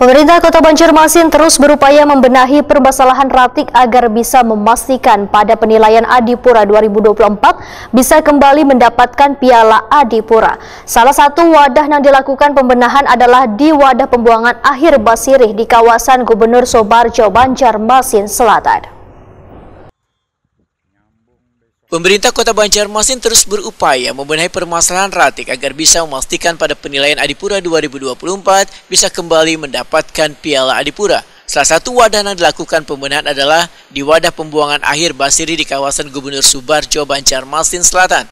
Pemerintah Kota Banjarmasin terus berupaya membenahi permasalahan Ratik agar bisa memastikan pada penilaian Adipura 2024 bisa kembali mendapatkan Piala Adipura. Salah satu wadah yang dilakukan pembenahan adalah di wadah pembuangan akhir Basirih di kawasan Gubernur Soebarjo, Banjarmasin Selatan. Pemerintah Kota Banjarmasin terus berupaya membenahi permasalahan Ratik agar bisa memastikan pada penilaian Adipura 2024 bisa kembali mendapatkan Piala Adipura. Salah satu wadah yang dilakukan pembenahan adalah di wadah pembuangan akhir Basirih di kawasan Gubernur Soebarjo, Banjarmasin Selatan.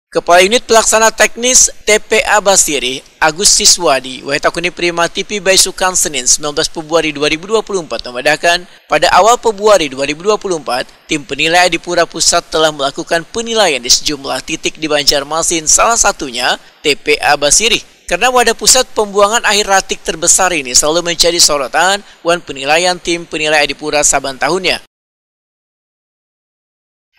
Kepala Unit Pelaksana Teknis TPA Basirih, Agus Siswadi, Wahitakuni Prima TV Baisukan Senin 19 Februari 2024 membedakan pada awal Februari 2024, tim penilai Adipura Pusat telah melakukan penilaian di sejumlah titik di Banjarmasin, salah satunya TPA Basirih. Karena wadah pusat pembuangan akhir Ratik terbesar ini selalu menjadi sorotan wan penilaian tim penilai Adipura saban tahunnya.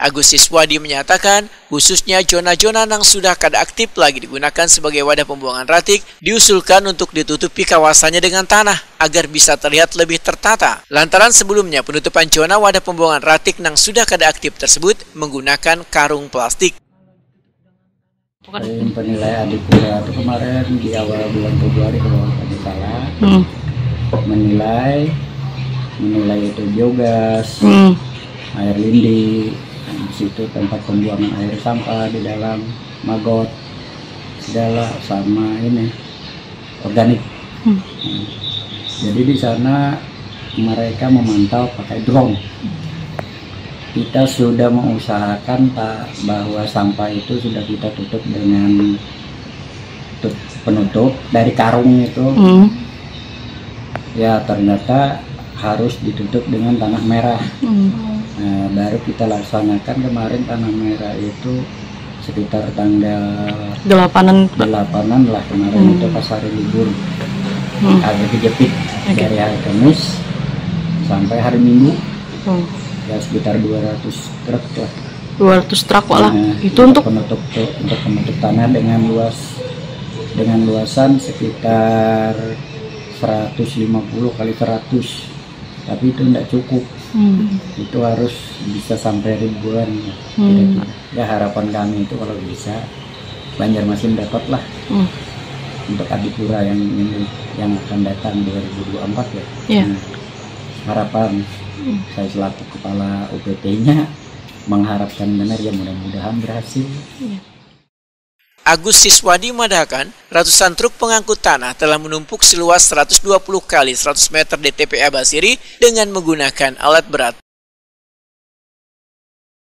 Agus Siswadi menyatakan, khususnya zona-zona yang sudah kada aktif lagi digunakan sebagai wadah pembuangan Ratik, diusulkan untuk ditutupi kawasannya dengan tanah agar bisa terlihat lebih tertata. Lantaran sebelumnya penutupan zona wadah pembuangan Ratik yang sudah kada aktif tersebut menggunakan karung plastik. Penilai Adipura itu kemarin di awal bulan Februari kalau tidak salah, menilai itu biogas, air lindi. Di situ tempat pembuangan air sampah di dalam magot segala sama ini organik. Jadi di sana mereka memantau pakai drone. Kita sudah mengusahakan Pak bahwa sampah itu sudah kita tutup dengan penutup dari karung itu. Ya ternyata harus ditutup dengan tanah merah. Nah, baru kita laksanakan kemarin tanah merah itu sekitar tanggal 8-an lah kemarin itu pas hari libur. Agak dijepit dari hari Kamis sampai hari Minggu. Ya sekitar 200 truk lah. 200 truk lah. Nah, itu untuk penutup tanah dengan luasan sekitar 150 kali 100. Tapi itu tidak cukup. Itu harus bisa sampai ribuan. Ya harapan kami itu kalau bisa Banjarmasin dapatlah untuk Adipura yang akan datang 2024 ya. Nah, harapan saya selaku kepala UPT-nya mengharapkan benar ya, mudah-mudahan berhasil. Agus Siswadi mengatakan, ratusan truk pengangkut tanah telah menumpuk seluas 120 kali 100 meter di TPA Basirih dengan menggunakan alat berat.